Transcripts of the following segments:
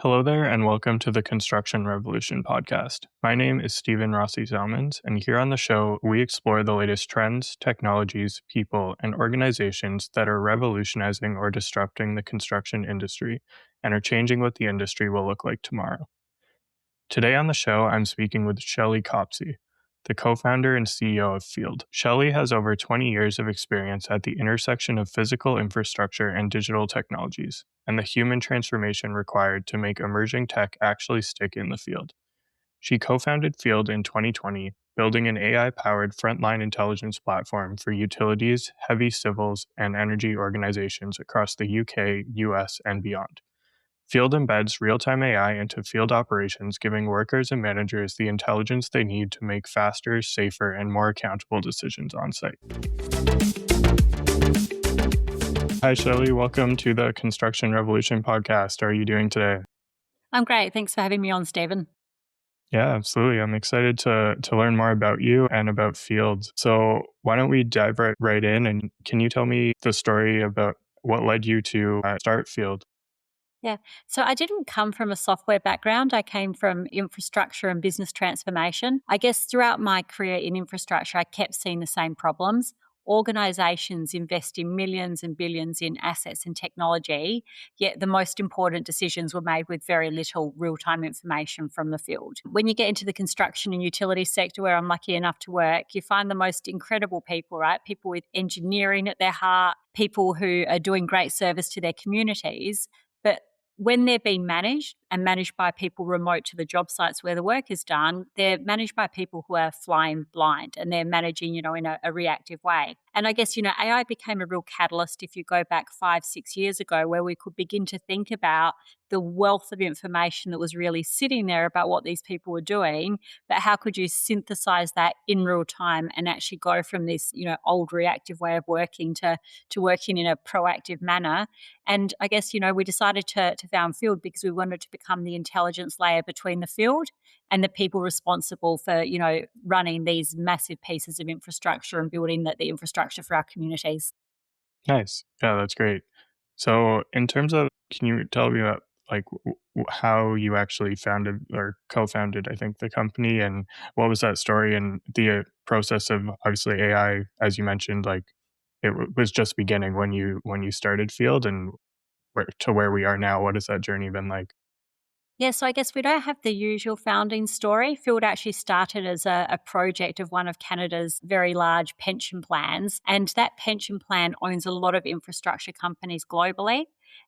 Hello there, and welcome to the Construction Revolution podcast. My name is Stephen Rossi Zalmans, and here on the show, we explore the latest trends, technologies, people, and organizations that are revolutionizing or disrupting the construction industry and are changing what the industry will look like tomorrow. Today on the show, I'm speaking with Shelley, the co-founder and CEO of FYLD. Shelley has over 20 years of experience at the intersection of physical infrastructure and digital technologies, and the human transformation required to make emerging tech actually stick in the field. She co-founded FYLD in 2020, building an AI-powered frontline intelligence platform for utilities, heavy civils, and energy organizations across the UK, US, and beyond. FYLD embeds real-time AI into field operations, giving workers and managers the intelligence they need to make faster, safer, and more accountable decisions on site. Hi, Shelley. Welcome to the Construction Revolution podcast. How are you doing today? I'm great. Thanks for having me on, Stephen. Yeah, absolutely. I'm excited to learn more about you and about FYLD. So why don't we dive right in, and can you tell me the story about what led you to start FYLD? Yeah. So I didn't come from a software background. I came from infrastructure and business transformation. I guess throughout my career in infrastructure, I kept seeing the same problems. Organizations invest in millions and billions in assets and technology, yet the most important decisions were made with very little real-time information from the field. When you get into the construction and utility sector, where I'm lucky enough to work, you find the most incredible people, right? People with engineering at their heart, people who are doing great service to their communities. But when they're being managed and managed by people remote to the job sites where the work is done, they're managed by people who are flying blind and they're managing, in a reactive way. And I guess, AI became a real catalyst if you go back 5-6 years ago, where we could begin to think about the wealth of information that was really sitting there about what these people were doing, but how could you synthesize that in real time and actually go from this, old reactive way of working to working in a proactive manner. And I guess, we decided to found FYLD because we wanted to become the intelligence layer between the field and the people responsible for, running these massive pieces of infrastructure and building the infrastructure for our communities. Nice. Yeah, that's great. So in terms of, can you tell me about like how you actually founded or co-founded, I think, the company, and what was that story and the process of obviously AI, as you mentioned, like was just beginning when you started FYLD, and where we are now. What has that journey been like? Yeah, so I guess we don't have the usual founding story. FYLD actually started as a project of one of Canada's very large pension plans. And that pension plan owns a lot of infrastructure companies globally.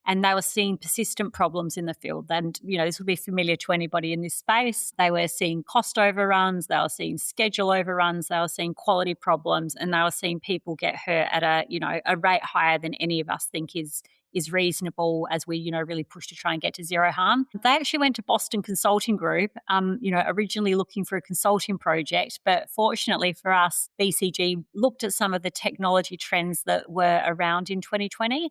And they were seeing persistent problems in the field. And, this will be familiar to anybody in this space. They were seeing cost overruns, they were seeing schedule overruns, they were seeing quality problems, and they were seeing people get hurt at a rate higher than any of us think is reasonable as we, really push to try and get to zero harm. They actually went to Boston Consulting Group, originally looking for a consulting project, but fortunately for us, BCG looked at some of the technology trends that were around in 2020.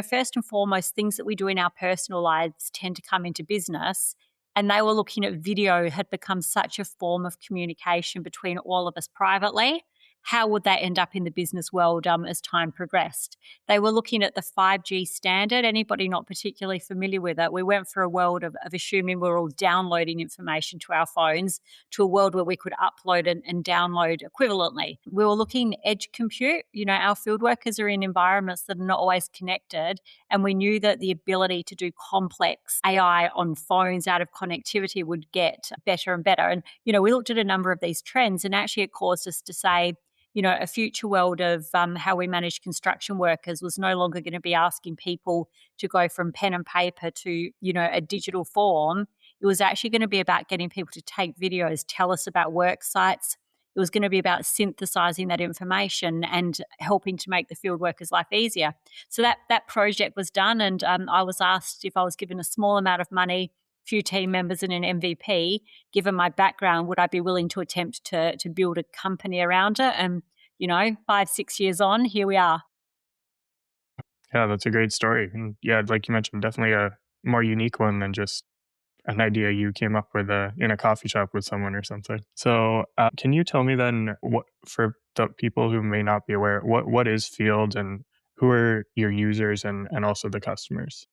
First and foremost, things that we do in our personal lives tend to come into business. And they were looking at video had become such a form of communication between all of us privately. How would that end up in the business world as time progressed? They were looking at the 5G standard. Anybody not particularly familiar with it, we went for a world of assuming we're all downloading information to our phones to a world where we could upload and download equivalently. We were looking edge compute. Our field workers are in environments that are not always connected, and we knew that the ability to do complex AI on phones out of connectivity would get better and better. And, we looked at a number of these trends, and actually it caused us to say, a future world of how we manage construction workers was no longer going to be asking people to go from pen and paper to, a digital form. It was actually going to be about getting people to take videos, tell us about work sites. It was going to be about synthesizing that information and helping to make the field workers' life easier. So that project was done, and I was asked if I was given a small amount of money, few team members and an MVP, given my background, would I be willing to attempt to build a company around it? And, 5-6 years on, here we are. Yeah, that's a great story. And yeah, like you mentioned, definitely a more unique one than just an idea you came up with in a coffee shop with someone or something. So can you tell me then, what, for the people who may not be aware, what is FYLD and who are your users and also the customers?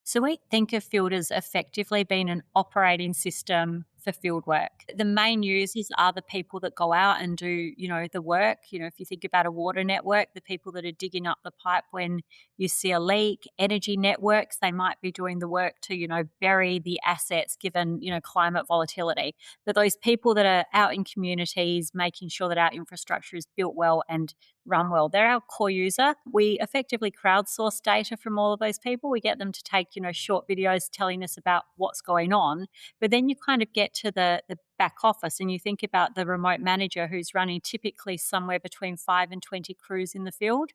So we think of field as effectively being an operating system for field work. The main users are the people that go out and do, the work. If you think about a water network, the people that are digging up the pipe when you see a leak, energy networks, they might be doing the work to, bury the assets given, climate volatility. But those people that are out in communities, making sure that our infrastructure is built well and run well. They're our core user. We effectively crowdsource data from all of those people. We get them to take, short videos telling us about what's going on. But then you kind of get to the back office and you think about the remote manager who's running typically somewhere between 5 and 20 crews in the field.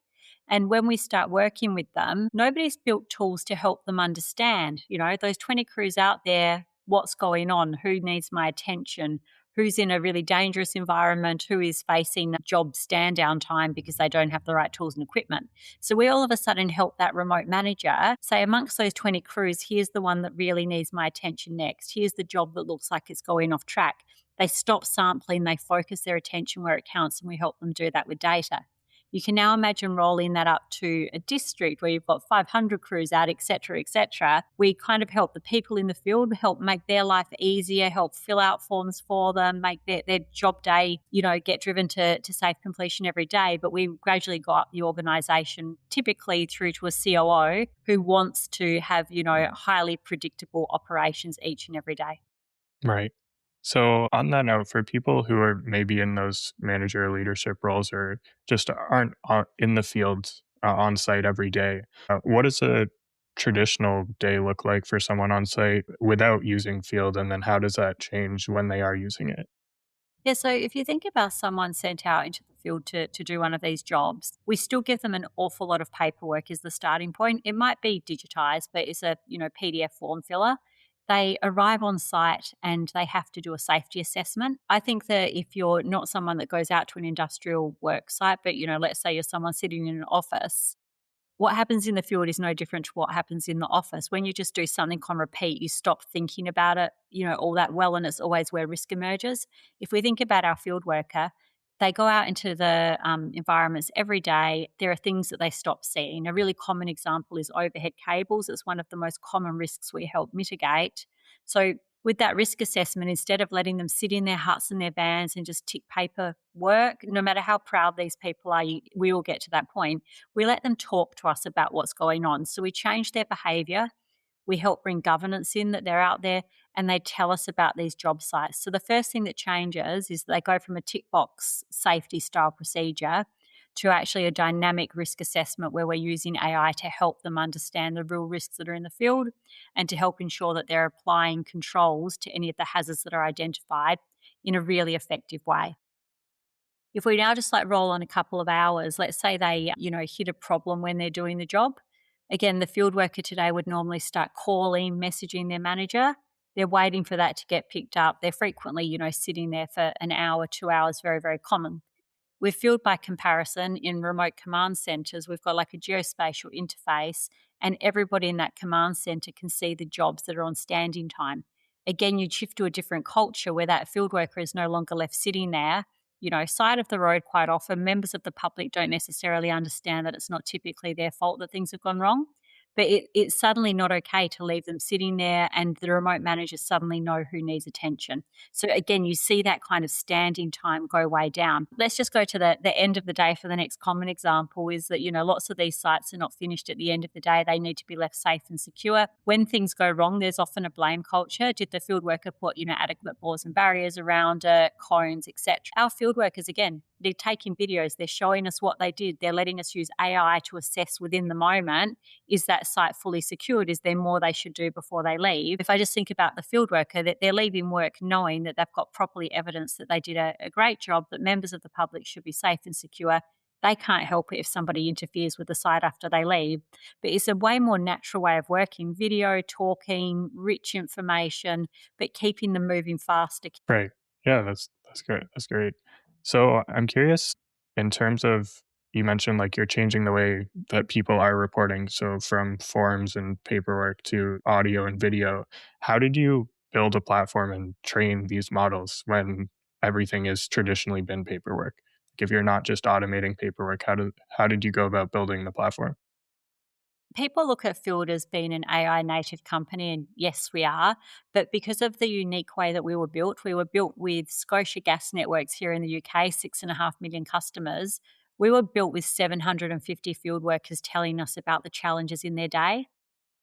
And when we start working with them, nobody's built tools to help them understand, those 20 crews out there, what's going on, who needs my attention, who's in a really dangerous environment, who is facing job stand down time because they don't have the right tools and equipment. So we all of a sudden help that remote manager say, amongst those 20 crews, here's the one that really needs my attention next. Here's the job that looks like it's going off track. They stop sampling, they focus their attention where it counts, and we help them do that with data. You can now imagine rolling that up to a district where you've got 500 crews out, et cetera, et cetera. We kind of help the people in the field, help make their life easier, help fill out forms for them, make their job day, get driven to safe completion every day. But we gradually got the organisation typically through to a COO who wants to have, highly predictable operations each and every day. Right. So, on that note, for people who are maybe in those manager leadership roles or just aren't in the field on site every day, what does a traditional day look like for someone on site without using field? And then how does that change when they are using it? Yeah, so if you think about someone sent out into the field to do one of these jobs, we still give them an awful lot of paperwork as the starting point. It might be digitized, but it's a PDF form filler. They arrive on site and they have to do a safety assessment. I think that if you're not someone that goes out to an industrial work site, but let's say you're someone sitting in an office, what happens in the field is no different to what happens in the office. When you just do something on repeat, you stop thinking about it, all that well, and it's always where risk emerges. If we think about our field worker, they go out into the environments every day. There are things that they stop seeing. A really common example is overhead cables. It's one of the most common risks we help mitigate. So with that risk assessment, instead of letting them sit in their huts and their vans and just tick paper work, no matter how proud these people are, we all get to that point. We let them talk to us about what's going on. So we change their behavior. We help bring governance in that they're out there and they tell us about these job sites. So the first thing that changes is they go from a tick box safety style procedure to actually a dynamic risk assessment where we're using AI to help them understand the real risks that are in the field and to help ensure that they're applying controls to any of the hazards that are identified in a really effective way. If we now just roll on a couple of hours, let's say they, hit a problem when they're doing the job. Again, the field worker today would normally start calling, messaging their manager. They're waiting for that to get picked up. They're frequently, sitting there for an hour, 2 hours, very, very common. With field by comparison in remote command centers, we've got a geospatial interface, and everybody in that command center can see the jobs that are on standing time. Again, you'd shift to a different culture where that field worker is no longer left sitting there, side of the road quite often. Members of the public don't necessarily understand that it's not typically their fault that things have gone wrong. But it's suddenly not okay to leave them sitting there and the remote managers suddenly know who needs attention. So again, you see that kind of standing time go way down. Let's just go to the end of the day for the next common example is that, lots of these sites are not finished at the end of the day. They need to be left safe and secure. When things go wrong, there's often a blame culture. Did the field worker put, adequate walls and barriers around it, cones, etc.? Our field workers, again, they're taking videos. They're showing us what they did. They're letting us use AI to assess within the moment, is that site fully secured? Is there more they should do before they leave? If I just think about the field worker, that they're leaving work knowing that they've got properly evidence that they did a great job, that members of the public should be safe and secure. They can't help it if somebody interferes with the site after they leave. But it's a way more natural way of working, video, talking, rich information, but keeping them moving faster. Right. Yeah, that's great. That's great. So I'm curious in terms of you mentioned you're changing the way that people are reporting. So from forms and paperwork to audio and video. How did you build a platform and train these models when everything has traditionally been paperwork? If you're not just automating paperwork, how did you go about building the platform? People look at Field as being an AI native company, and yes, we are. But because of the unique way that we were built with Scotia Gas Networks here in the UK, 6.5 million customers. We were built with 750 field workers telling us about the challenges in their day.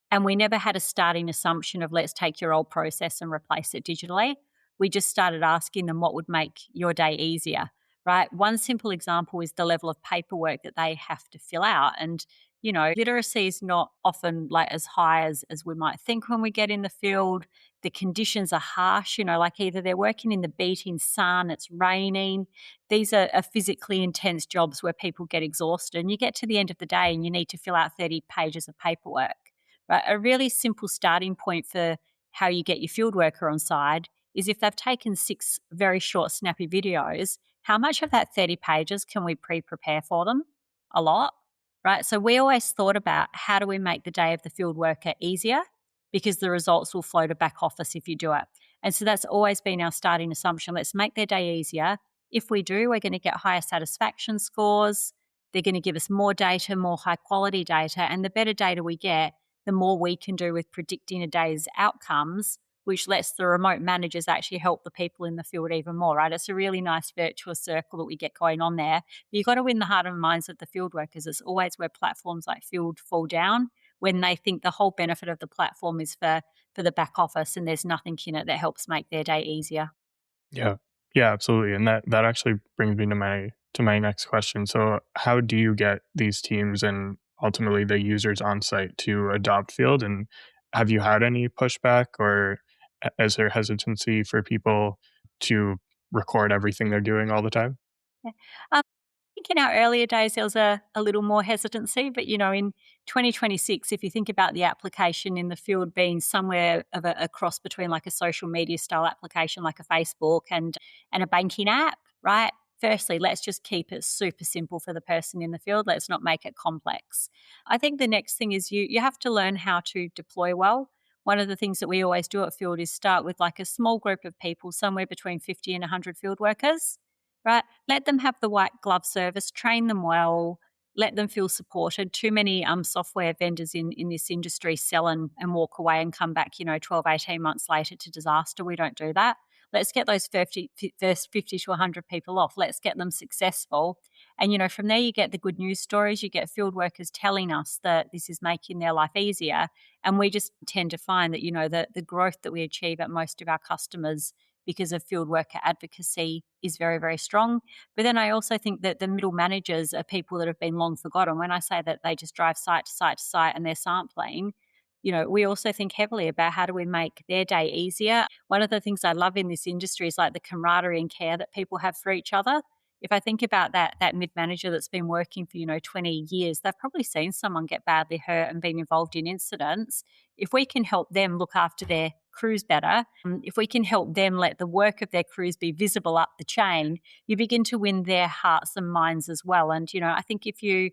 And we never had a starting assumption of let's take your old process and replace it digitally. We just started asking them what would make your day easier, right? One simple example is the level of paperwork that they have to fill out. And, literacy is not often like as high as we might think when we get in the field. The conditions are harsh, like either they're working in the beating sun, it's raining. These are physically intense jobs where people get exhausted. And you get to the end of the day and you need to fill out 30 pages of paperwork. Right? A really simple starting point for how you get your field worker on side is if they've taken 6 very short, snappy videos, how much of that 30 pages can we pre-prepare for them? A lot, right? So we always thought about how do we make the day of the field worker easier because the results will flow to back office if you do it. And so that's always been our starting assumption. Let's make their day easier. If we do, we're going to get higher satisfaction scores. They're going to give us more data, more high quality data. And the better data we get, the more we can do with predicting a day's outcomes, which lets the remote managers actually help the people in the field even more, right? It's a really nice virtuous circle that we get going on there. But you've got to win the heart and minds of the field workers. It's always where platforms like Field fall down, when they think the whole benefit of the platform is for the back office and there's nothing in it that helps make their day easier. Yeah. Yeah, absolutely. And that actually brings me to my next question. So how do you get these teams and ultimately the users on site to adopt Field? And have you had any pushback, or is there hesitancy for people to record everything they're doing all the time? Yeah. I think in our earlier days, there was a little more hesitancy, but in 2026, if you think about the application in the field being somewhere of a cross between like a social media style application like a Facebook and a banking app, right? Firstly, let's just keep it super simple for the person in the field. Let's not make it complex. I think the next thing is you have to learn how to deploy well. One of the things that we always do at Field is start with like a small group of people, somewhere between 50 and 100 field workers, right? Let them have the white glove service, train them well, let them feel supported. Too many software vendors in this industry sell and walk away and come back, 12, 18 months later to disaster. We don't do that. Let's get those first 50 to 100 people off. Let's get them successful. And, from there you get the good news stories. You get field workers telling us that this is making their life easier. And we just tend to find that, the growth that we achieve at most of our customers because of field worker advocacy is very, very strong. But then I also think that the middle managers are people that have been long forgotten. When I say that they just drive site to site to site and they're sampling, we also think heavily about how do we make their day easier. One of the things I love in this industry is like the camaraderie and care that people have for each other. If I think about that mid manager that's been working for 20 years, they've probably seen someone get badly hurt and been involved in incidents. If we can help them look after their crews better, if we can help them let the work of their crews be visible up the chain, you begin to win their hearts and minds as well. And I think if you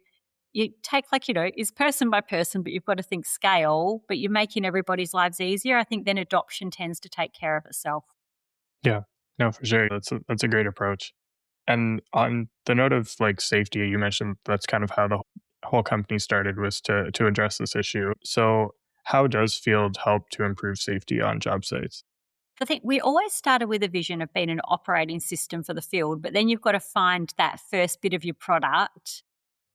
take like, is person by person, but you've got to think scale, but you're making everybody's lives easier, I think then adoption tends to take care of itself. Yeah. No, for sure. That's a great approach. And on the note of like safety, you mentioned that's kind of how the whole company started, was to address this issue. So how does Field help to improve safety on job sites? I think we always started with a vision of being an operating system for the field, but then you've got to find that first bit of your product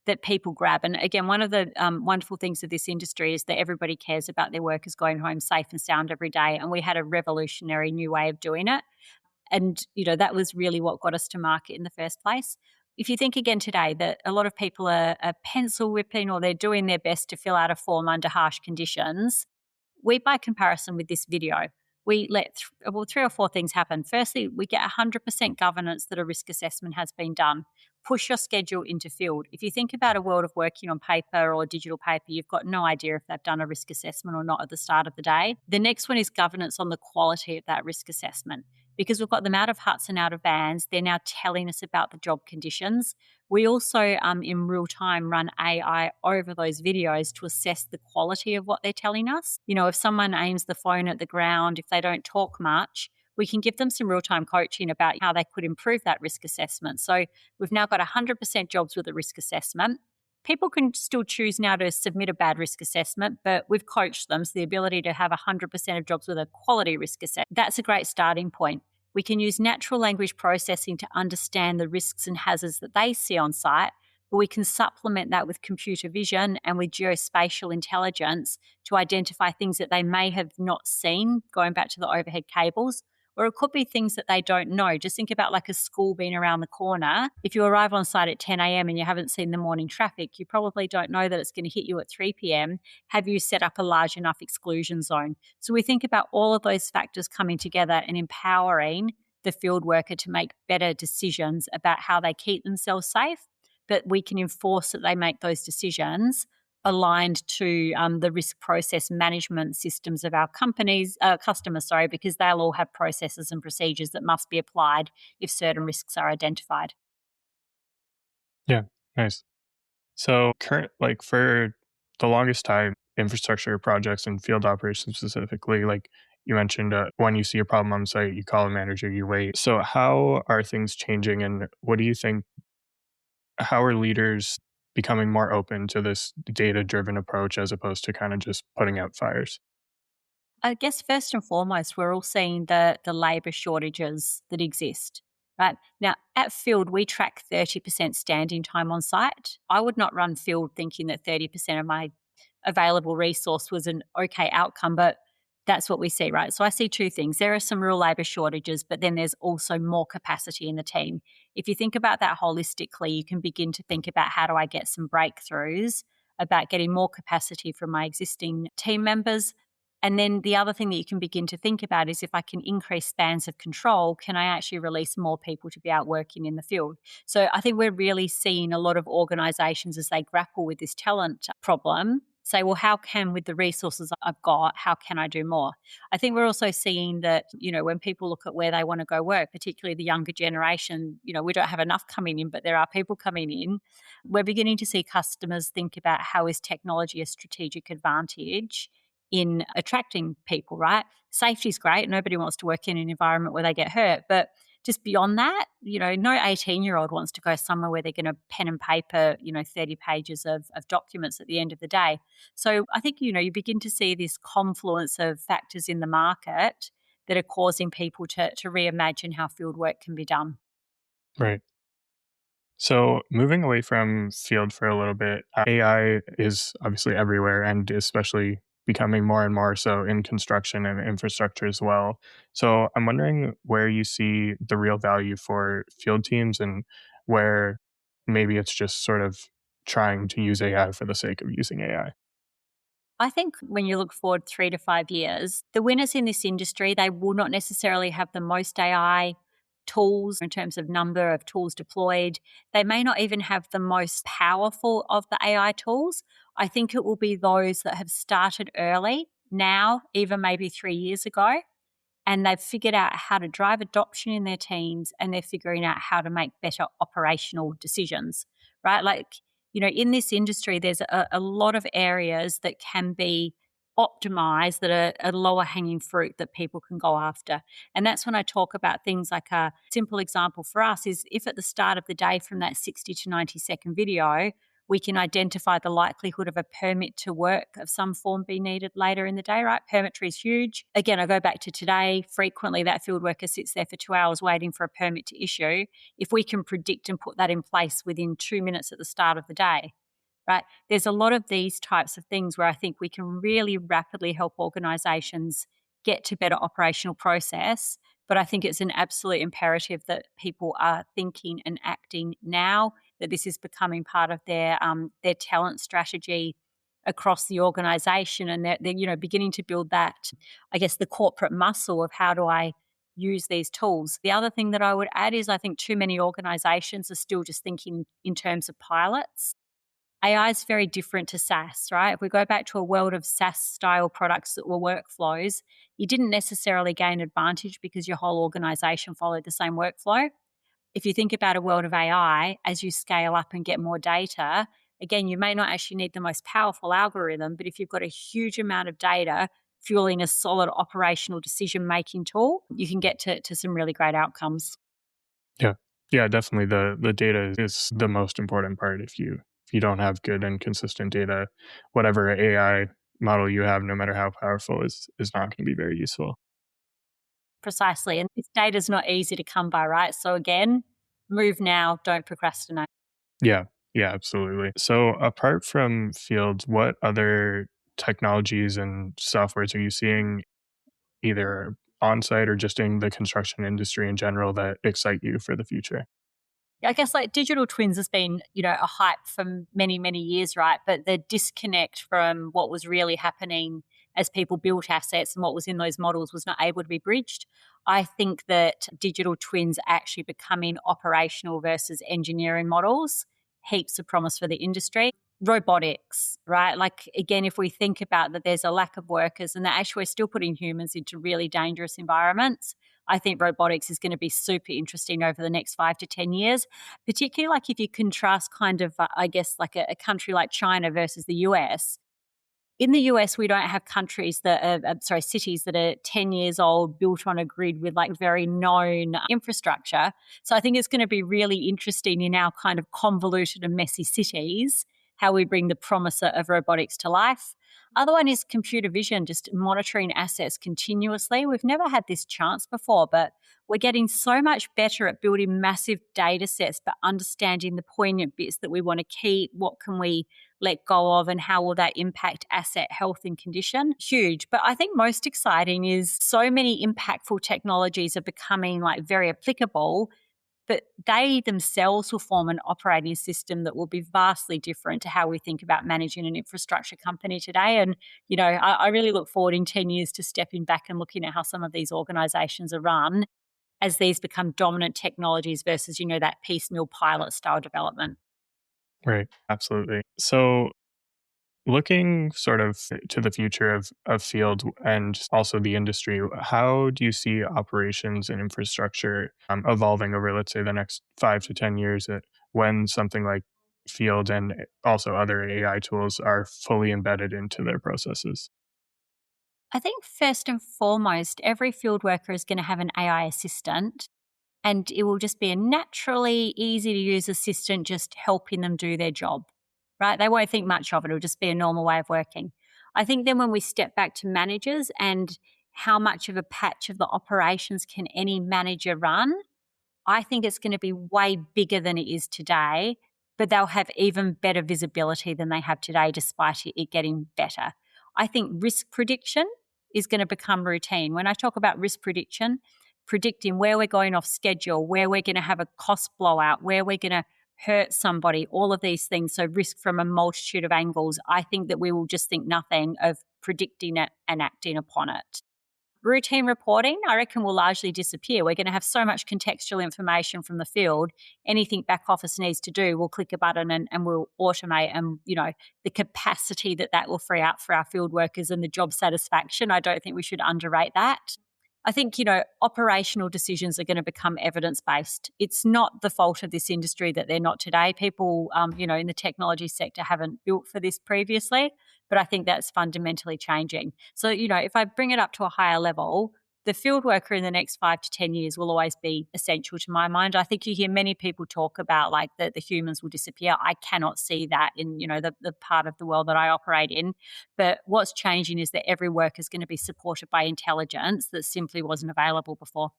that people grab. And again, one of the wonderful things of this industry is that everybody cares about their workers going home safe and sound every day. And we had a revolutionary new way of doing it. And, that was really what got us to market in the first place. If you think again today that a lot of people are pencil whipping or they're doing their best to fill out a form under harsh conditions, we, by comparison with this video, we let 3 or 4 things happen. Firstly, we get 100% governance that a risk assessment has been done. Push your schedule into field. If you think about a world of working on paper or digital paper, you've got no idea if they've done a risk assessment or not at the start of the day. The next one is governance on the quality of that risk assessment. Because we've got them out of huts and out of vans, they're now telling us about the job conditions. We also, in real time, run AI over those videos to assess the quality of what they're telling us. If someone aims the phone at the ground, if they don't talk much, we can give them some real time coaching about how they could improve that risk assessment. So we've now got 100% jobs with a risk assessment. People can still choose now to submit a bad risk assessment, but we've coached them. So the ability to have 100% of jobs with a quality risk assessment, that's a great starting point. We can use natural language processing to understand the risks and hazards that they see on site, but we can supplement that with computer vision and with geospatial intelligence to identify things that they may have not seen, going back to the overhead cables, or it could be things that they don't know. Just think about like a school being around the corner. If you arrive on site at 10 a.m. and you haven't seen the morning traffic, you probably don't know that it's going to hit you at 3 p.m. Have you set up a large enough exclusion zone? So we think about all of those factors coming together and empowering the field worker to make better decisions about how they keep themselves safe, but we can enforce that they make those decisions aligned to the risk process management systems of our customers, because they'll all have processes and procedures that must be applied if certain risks are identified. Yeah, nice. So for the longest time, infrastructure projects and field operations specifically, like you mentioned, when you see a problem on site, you call a manager, you wait. So how are things changing, and what do you think? How are leaders becoming more open to this data-driven approach as opposed to kind of just putting out fires? I guess first and foremost, we're all seeing the labour shortages that exist. Right now, at Field, we track 30% standing time on site. I would not run Field thinking that 30% of my available resource was an okay outcome, but that's what we see, right? So I see two things. There are some real labour shortages, but then there's also more capacity in the team. If you think about that holistically, you can begin to think about how do I get some breakthroughs about getting more capacity from my existing team members. And then the other thing that you can begin to think about is if I can increase spans of control, can I actually release more people to be out working in the field? So I think we're really seeing a lot of organisations as they grapple with this talent problem say, well, how can, with the resources I've got, how can I do more? I think we're also seeing that, when people look at where they want to go work, particularly the younger generation, we don't have enough coming in, but there are people coming in. We're beginning to see customers think about how is technology a strategic advantage in attracting people, right? Safety is great. Nobody wants to work in an environment where they get hurt. But just beyond that, no 18-year-old wants to go somewhere where they're going to pen and paper, 30 pages of documents at the end of the day. So I think, you begin to see this confluence of factors in the market that are causing people to reimagine how field work can be done. Right. So, moving away from field for a little bit, AI is obviously everywhere and especially becoming more and more so in construction and infrastructure as well. So, I'm wondering where you see the real value for field teams and where maybe it's just sort of trying to use AI for the sake of using AI. I think when you look forward 3 to 5 years, the winners in this industry, they will not necessarily have the most AI tools in terms of number of tools deployed. They may not even have the most powerful of the AI tools. I think it will be those that have started early now, even maybe 3 years ago, and they've figured out how to drive adoption in their teams and they're figuring out how to make better operational decisions, right? Like, in this industry, there's a lot of areas that can be optimized that are a lower hanging fruit that people can go after. And that's when I talk about things like a simple example for us is if at the start of the day from that 60 to 90-second video, we can identify the likelihood of a permit to work of some form be needed later in the day, right? Permitry is huge. Again, I go back to today. Frequently, that field worker sits there for 2 hours waiting for a permit to issue. If we can predict and put that in place within 2 minutes at the start of the day, right? There's a lot of these types of things where I think we can really rapidly help organisations get to better operational process. But I think it's an absolute imperative that people are thinking and acting now, that this is becoming part of their talent strategy across the organisation, and they're beginning to build that, I guess, the corporate muscle of how do I use these tools. The other thing that I would add is I think too many organisations are still just thinking in terms of pilots. AI is very different to SaaS, right? If we go back to a world of SaaS style products that were workflows, you didn't necessarily gain advantage because your whole organization followed the same workflow. If you think about a world of AI, as you scale up and get more data, again, you may not actually need the most powerful algorithm, but if you've got a huge amount of data fueling a solid operational decision making tool, you can get to some really great outcomes. Yeah. Yeah, definitely the data is the most important part if you if you don't have good and consistent data, whatever AI model you have, no matter how powerful, is not going to be very useful. Precisely. And this data is not easy to come by, right? So again, move now, don't procrastinate. Yeah, yeah, absolutely. So apart from fields, what other technologies and softwares are you seeing either on site or just in the construction industry in general that excite you for the future? I guess like digital twins has been, a hype for many, many years, right? But the disconnect from what was really happening as people built assets and what was in those models was not able to be bridged. I think that digital twins actually becoming operational versus engineering models, heaps of promise for the industry. Robotics, right? Like, again, if we think about that there's a lack of workers and that actually we're still putting humans into really dangerous environments, I think robotics is going to be super interesting over the next 5 to 10 years, particularly like if you contrast kind of, I guess, like a country like China versus the US. In the US, we don't have countries that are, cities that are 10 years old, built on a grid with like very known infrastructure. So I think it's going to be really interesting in our kind of convoluted and messy cities how we bring the promise of robotics to life. Other one is computer vision, just monitoring assets continuously. We've never had this chance before, but we're getting so much better at building massive data sets, but understanding the poignant bits that we want to keep. What can we let go of, and how will that impact asset health and condition? Huge. But I think most exciting is so many impactful technologies are becoming like very applicable, but they themselves will form an operating system that will be vastly different to how we think about managing an infrastructure company today. And, I really look forward in 10 years to stepping back and looking at how some of these organizations are run as these become dominant technologies versus, that piecemeal pilot style development. Right, absolutely. So looking sort of to the future of field and also the industry, how do you see operations and infrastructure evolving over, let's say, the next 5 to 10 years, when something like field and also other AI tools are fully embedded into their processes? I think first and foremost, every field worker is going to have an AI assistant, and it will just be a naturally easy to use assistant just helping them do their job, right? They won't think much of it. It'll just be a normal way of working. I think then when we step back to managers and how much of a patch of the operations can any manager run, I think it's going to be way bigger than it is today, but they'll have even better visibility than they have today, despite it getting better. I think risk prediction is going to become routine. When I talk about risk prediction, predicting where we're going off schedule, where we're going to have a cost blowout, where we're going to hurt somebody, all of these things. So, risk from a multitude of angles. I think that we will just think nothing of predicting it and acting upon it. Routine reporting, I reckon, will largely disappear. We're going to have so much contextual information from the field. Anything back office needs to do, we'll click a button and we'll automate. And, the capacity that will free up for our field workers and the job satisfaction, I don't think we should underrate that. I think, operational decisions are going to become evidence based. It's not the fault of this industry that they're not today. People, in the technology sector haven't built for this previously, but I think that's fundamentally changing. So, if I bring it up to a higher level, the field worker in the next 5 to 10 years will always be essential to my mind. I think you hear many people talk about like the humans will disappear. I cannot see that in, the part of the world that I operate in. But what's changing is that every work is going to be supported by intelligence that simply wasn't available before.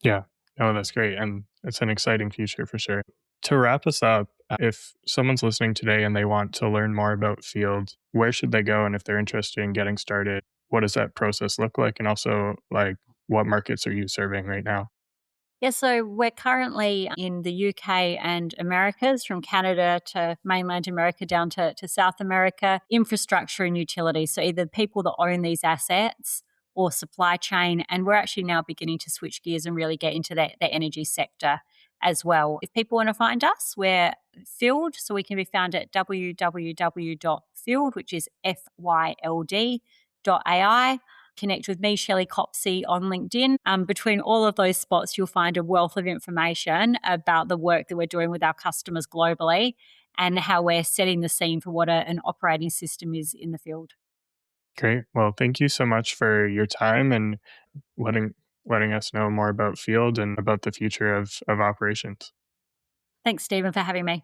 Yeah, no, that's great. And it's an exciting future for sure. To wrap us up, if someone's listening today and they want to learn more about field, where should they go? And if they're interested in getting started, what does that process look like? And also, like, what markets are you serving right now? Yeah, so we're currently in the UK and Americas, from Canada to mainland America down to South America, infrastructure and utilities. So either people that own these assets or supply chain. And we're actually now beginning to switch gears and really get into the energy sector as well. If people want to find us, we're FYLD. So we can be found at www.fyld, which is FYLD.ai. Connect with me, Shelley Copsey, on LinkedIn. Between all of those spots, you'll find a wealth of information about the work that we're doing with our customers globally and how we're setting the scene for what an operating system is in the field. Great. Well, thank you so much for your time and letting letting us know more about field and about the future of operations. Thanks, Stephen, for having me.